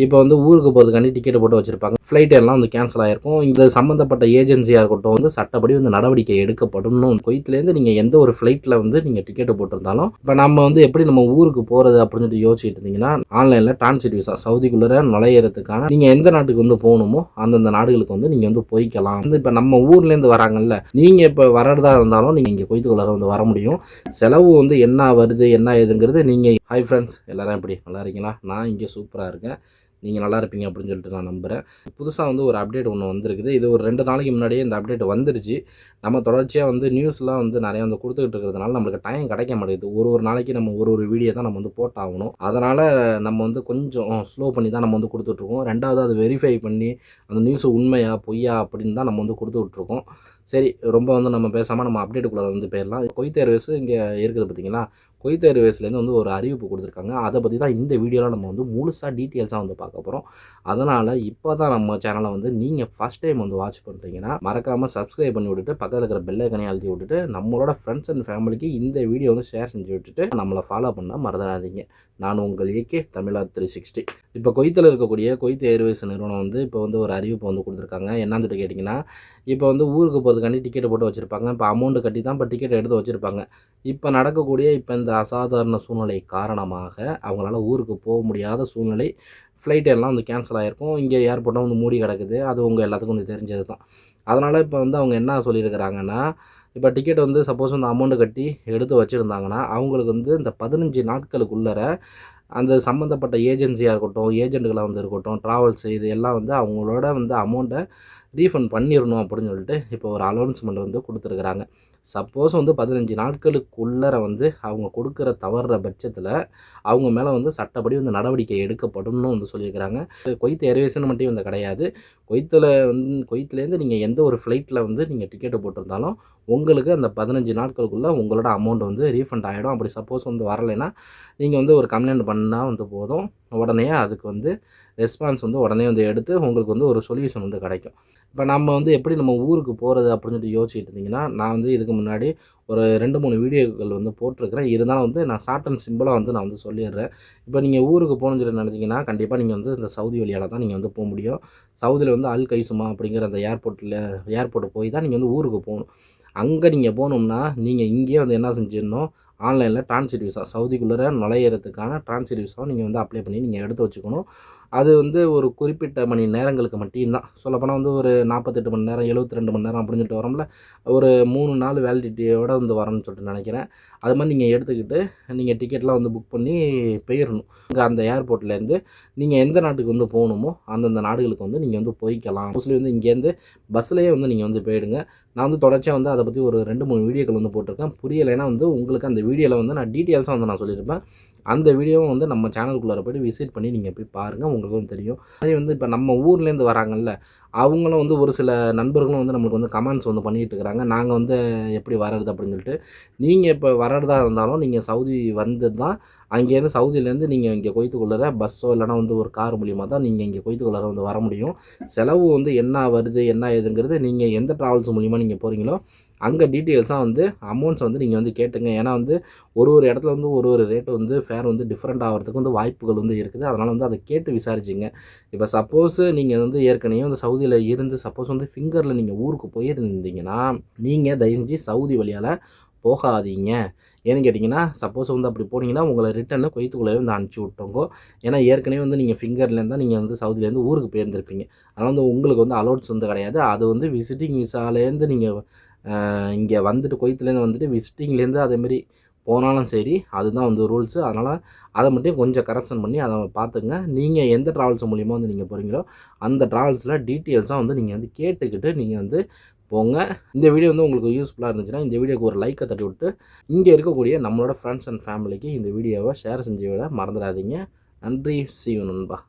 இப்போ வந்து ஊருக்கு போகிறதுக்காண்டி டிக்கெட் போட்டு வச்சுருப்பாங்க. ஃப்ளைட் எல்லாம் வந்து கேன்சல் ஆகிருக்கும். இந்த சம்மந்தப்பட்ட ஏஜென்சியாக இருக்கட்டும் வந்து சட்டப்படி வந்து நடவடிக்கை எடுக்கப்படணும். குவைத்திலேருந்து நீங்கள் எந்த ஒரு ஃப்ளைட்டில் வந்து நீங்கள் டிக்கெட்டு போட்டிருந்தாலும் இப்போ நம்ம வந்து எப்படி நம்ம ஊருக்கு போகிறது அப்படின்னு சொல்லிட்டு யோசிச்சுட்டு இருந்தீங்கன்னா ஆன்லைனில் டிரான்சிட் விசா சவுதிக்குள்ளே நுழையிறதுக்கான நீங்கள் எந்த நாட்டுக்கு வந்து போகணுமோ அந்தந்த நாடுகளுக்கு வந்து நீங்கள் வந்து போய்க்கலாம். வந்து இப்போ நம்ம ஊர்லேருந்து வராங்கல்ல, நீங்கள் இப்போ வர்றதா இருந்தாலும் நீங்கள் இங்கே குவைத்துக்குள்ளார வந்து வர முடியும். செலவு வந்து என்ன வருது என்ன ஏதுங்கிறது நீங்கள். ஹாய் ஃப்ரெண்ட்ஸ், எல்லாரும் எப்படி நல்லா இருக்கீங்களா? நான் இங்கே சூப்பராக இருக்கேன். நீங்கள் நல்லா இருப்பீங்க அப்படின்னு சொல்லிட்டு நான் நம்புகிறேன். புதுசாக வந்து ஒரு அப்டேட் ஒன்று வந்திருக்குது. இது ஒரு 2 நாளைக்கு முன்னாடியே இந்த அப்டேட் வந்துருச்சு. நம்ம தொடர்ச்சியாக வந்து நியூஸ்லாம் வந்து நிறையா வந்து கொடுத்துக்கிட்டு இருக்கிறதுனால நம்மளுக்கு டைம் கிடைக்க மாட்டேங்குது. ஒரு நாளைக்கு நம்ம ஒரு வீடியோ தான் நம்ம வந்து போட்டாகணும். அதனால் நம்ம வந்து கொஞ்சம் ஸ்லோ பண்ணி தான் நம்ம வந்து கொடுத்துட்ருக்கோம். 2வது அது வெரிஃபை பண்ணி அந்த நியூஸ் உண்மையா பொய்யா அப்படின்னு தான் நம்ம வந்து கொடுத்துட்ருக்கோம். சரி, ரொம்ப வந்து நம்ம பேசாமல் நம்ம அப்டேட்டுக்குள்ளே வந்து போயிடலாம். குவைத் ஏர்வேஸ் இங்கே இருக்குது பார்த்தீங்களா? குவைத் ஏர்வேஸ்லேருந்து வந்து ஒரு அறிவிப்பு கொடுத்துருக்காங்க. அதை பற்றி தான் இந்த வீடியோவில் நம்ம வந்து முழுசாக டீட்டெயில்ஸாக வந்து பார்க்க போகிறோம். அதனால் இப்போ தான் நம்ம சேனலை வந்து நீங்கள் ஃபஸ்ட் டைம் வந்து வாட்ச் பண்ணுறீங்கன்னா மறக்காமல் சப்ஸ்கிரைப் பண்ணி விட்டுட்டு பக்கத்தில் இருக்கிற பெல் ஐக்கனையும் அழுத்தி விட்டுட்டு நம்மளோட ஃப்ரெண்ட்ஸ் அண்ட் ஃபேமிலிக்கு இந்த வீடியோ வந்து ஷேர் செஞ்சு விட்டுட்டு நம்மளை ஃபாலோ பண்ண மறந்துடாதீங்க. நான் உங்கள் ஏகே தமிழா 360. இப்போ குவைத்தில் இருக்கக்கூடிய குவைத் ஏர்வேஸ் நிறுவனம் வந்து இப்போ வந்து ஒரு அறிவிப்பு வந்து கொடுத்துருக்காங்க. என்னன்னு சொல்லிட்டு கேட்டிங்கன்னா, இப்போ வந்து ஊருக்கு போகிறதுக்காண்டி டிக்கெட் போட்டு வச்சுருப்பாங்க. இப்போ அமௌண்ட்டு கட்டி தான் இப்போ டிக்கெட் எடுத்து வச்சுருப்பாங்க. இப்போ நடக்கக்கூடிய இந்த அசாதாரண சூழ்நிலை காரணமாக அவங்களால ஊருக்கு போக முடியாத சூழ்நிலை. ஃப்ளைட் எல்லாம் வந்து கேன்சல் ஆகிருக்கும். இங்கே ஏர்போர்ட்டும் வந்து மூடி கிடக்குது. அது உங்கள் எல்லாத்துக்கும் வந்து தெரிஞ்சது தான். அதனால் இப்போ வந்து அவங்க என்ன சொல்லியிருக்கிறாங்கன்னா, இப்போ டிக்கெட் வந்து சப்போஸ் வந்து அமௌண்ட்டு கட்டி எடுத்து வச்சுருந்தாங்கன்னா அவங்களுக்கு வந்து இந்த 15 நாட்களுக்குள்ளர அந்த சம்மந்தப்பட்ட ஏஜென்சியாக இருக்கட்டும், ஏஜென்ட்டுகளாக வந்து இருக்கட்டும், ட்ராவல்ஸு இது எல்லாம் வந்து அவங்களோட வந்து அமௌண்ட்டை ரீஃபண்ட் பண்ணிடணும் அப்படின்னு சொல்லிட்டு இப்போ ஒரு அனௌன்ஸ்மெண்ட் வந்து கொடுத்துருக்குறாங்க. சப்போஸ் வந்து 15 நாட்களுக்குள்ளர வந்து அவங்க கொடுக்குற தவறுற பட்சத்தில் அவங்க மேலே வந்து சட்டப்படி வந்து நடவடிக்கை எடுக்கப்படணும்னு வந்து சொல்லியிருக்கிறாங்க. குவைத் ஏர்வேஸ்னு மட்டும் வந்து கிடையாது. குவைத்திலேருந்து நீங்கள் எந்த ஒரு ஃப்ளைட்டில் வந்து நீங்கள் டிக்கெட்டு போட்டிருந்தாலும் உங்களுக்கு அந்த 15 நாட்களுக்குள்ளே உங்களோட அமௌண்ட் வந்து ரீஃபண்ட் ஆகிடும். அப்படி சப்போஸ் வந்து வரலைன்னா நீங்கள் வந்து ஒரு கம்ப்ளைண்ட் பண்ணால் வந்து போதும். உடனே அதுக்கு வந்து ரெஸ்பான்ஸ் வந்து உடனே வந்து எடுத்து உங்களுக்கு வந்து ஒரு சொல்யூஷன் வந்து கிடைக்கும். இப்போ நம்ம வந்து எப்படி நம்ம ஊருக்கு போகிறது அப்படின்னு சொல்லிட்டு யோசிச்சுட்டு இருந்தீங்கன்னா, நான் வந்து இதுக்கு முன்னாடி ஒரு 2, 3 வீடியோக்கள் வந்து போட்டிருக்கிறேன். இருந்தாலும் வந்து நான் ஷார்ட் அண்ட் சிம்பிளாக வந்து நான் வந்து சொல்லிடுறேன். இப்போ நீங்கள் ஊருக்கு போகணுன்னு சொல்லி நினச்சிங்கன்னா கண்டிப்பாக நீங்கள் வந்து இந்த சவுதி வழியால் தான் நீங்கள் வந்து போக முடியும். சவுதியில் வந்து அல் கைசுமா அப்படிங்கிற அந்த ஏர்போர்ட்டு போய் தான் நீங்கள் வந்து ஊருக்கு போகணும். அங்கே நீங்கள் போகணும்னா நீங்கள் இங்கேயே வந்து என்ன செஞ்சிடணும், ஆன்லைனில் டிரான்சிட் விசா சவுதிக்குள்ளே நுழையிறதுக்கான டிரான்சிட் விசாவை நீங்கள் வந்து அப்ளை பண்ணி நீங்கள் எடுத்து வச்சுக்கணும். அது வந்து ஒரு குறிப்பிட்ட மணி நேரங்களுக்கு மட்டும்தான். சொல்லப்போனால் வந்து ஒரு 48 மணி நேரம், 72 மணி நேரம் அப்படின்னு சொல்லிட்டு வரோம்ல, ஒரு 3 நாள் வேலிடிட்டியோட வந்து வரணும்னு சொல்லிட்டு நினைக்கிறேன். அது மாதிரி நீங்கள் எடுத்துக்கிட்டு நீங்கள் டிக்கெட்லாம் வந்து புக் பண்ணி போயிடணும். அங்கே அந்த ஏர்போர்ட்லேருந்து நீங்கள் எந்த நாட்டுக்கு வந்து போகணுமோ அந்தந்த நாடுகளுக்கு வந்து நீங்கள் வந்து போய்க்கலாம். மோஸ்ட்லி வந்து இங்கேருந்து பஸ்ஸுலேயே வந்து நீங்கள் வந்து போயிடுங்க. நான் வந்து தொடர்ச்சியாக வந்து அதை பற்றி ஒரு 2, 3 வீடியோக்கள் வந்து போட்டிருக்கேன். புரியலைன்னா வந்து உங்களுக்கு அந்த வீடியோவில் வந்து நான் டீட்டெயில்ஸாக வந்து நான் சொல்லியிருப்பேன். அந்த வீடியோவும் வந்து நம்ம சேனலுக்குள்ளார போய்ட்டு விசிட் பண்ணி நீங்கள் போய் பாருங்கள், உங்களுக்கும் தெரியும். அதே வந்து இப்போ நம்ம ஊர்லேருந்து வராங்கல்ல, அவங்களும் வந்து ஒரு சில நண்பர்களும் வந்து நம்மளுக்கு வந்து கமெண்ட்ஸ் வந்து பண்ணிகிட்டு இருக்கிறாங்க. நாங்கள் வந்து எப்படி வர்றது அப்படின்னு சொல்லிட்டு. நீங்கள் இப்போ வர்றதா இருந்தாலும் நீங்கள் சவுதி வந்து தான் அங்கேருந்து சவுதியிலேருந்து நீங்கள் இங்கே குவைத்துக்குள்ளார பஸ்ஸோ இல்லைனா வந்து ஒரு கார் மூலிமா தான் நீங்கள் இங்கே குவைத்துக்குள்ளார வந்து வர முடியும். செலவு வந்து என்ன வருது என்ன ஏதுங்கிறது நீங்கள் எந்த ட்ராவல்ஸ் மூலிமா நீங்கள் போகிறீங்களோ அங்கே டீட்டெயில்ஸாக வந்து அமௌண்ட்ஸ் வந்து நீங்கள் வந்து கேட்டுங்க. ஏன்னா வந்து ஒரு இடத்துல வந்து ஒரு ரேட்டு வந்து ஃபேர் வந்து டிஃப்ரெண்ட் ஆகிறதுக்கு வந்து வாய்ப்புகள் வந்து இருக்குது. அதனால் வந்து அதை கேட்டு விசாரிச்சுங்க. இப்போ சப்போஸ் நீங்கள் வந்து ஏற்கனவே வந்து சவுதியில் இருந்து சப்போஸ் வந்து ஃபிங்கரில் நீங்கள் ஊருக்கு போயிருந்தீங்கன்னா நீங்கள் தயவு செஞ்சு சவுதி வழியால் போகாதீங்க. ஏன்னு கேட்டிங்கன்னா சப்போஸ் வந்து அப்படி போனீங்கன்னா உங்களை ரிட்டன்னு குவைத்துக்குள்ளே வந்து அனுப்பிச்சி விட்டோங்கோ. ஏன்னா ஏற்கனவே வந்து நீங்கள் ஃபிங்கர்லேருந்து தான் நீங்கள் வந்து சவுதியிலேருந்து ஊருக்கு போயிருந்திருப்பீங்க. அதனால் வந்து உங்களுக்கு வந்து அலோட்ஸ் வந்து கிடையாது. அது வந்து விசிட்டிங் விசாலேருந்து நீங்கள் இங்கே வந்துட்டு குவைத்துலேருந்து வந்துட்டு விசிட்டிங்லேருந்து அதேமாரி போனாலும் சரி, அதுதான் வந்து ரூல்ஸு. அதனால் அதை மட்டும் கொஞ்சம் கரெக்ஷன் பண்ணி அதை பார்த்துங்க. நீங்கள் எந்த ட்ராவல்ஸ் மூலிமா வந்து நீங்கள் போகிறீங்களோ அந்த ட்ராவல்ஸில் டீட்டெயில்ஸாக வந்து நீங்கள் வந்து கேட்டுக்கிட்டு நீங்கள் வந்து போங்க. இந்த வீடியோ வந்து உங்களுக்கு யூஸ்ஃபுல்லாக இருந்துச்சுன்னா இந்த வீடியோக்கு ஒரு லைக்கை தட்டி விட்டு இங்கே இருக்கக்கூடிய நம்மளோட ஃப்ரெண்ட்ஸ் அண்ட் ஃபேமிலிக்கு இந்த வீடியோவை ஷேர் செஞ்சு விட மறந்துடாதீங்க. நன்றி. See you நண்பா.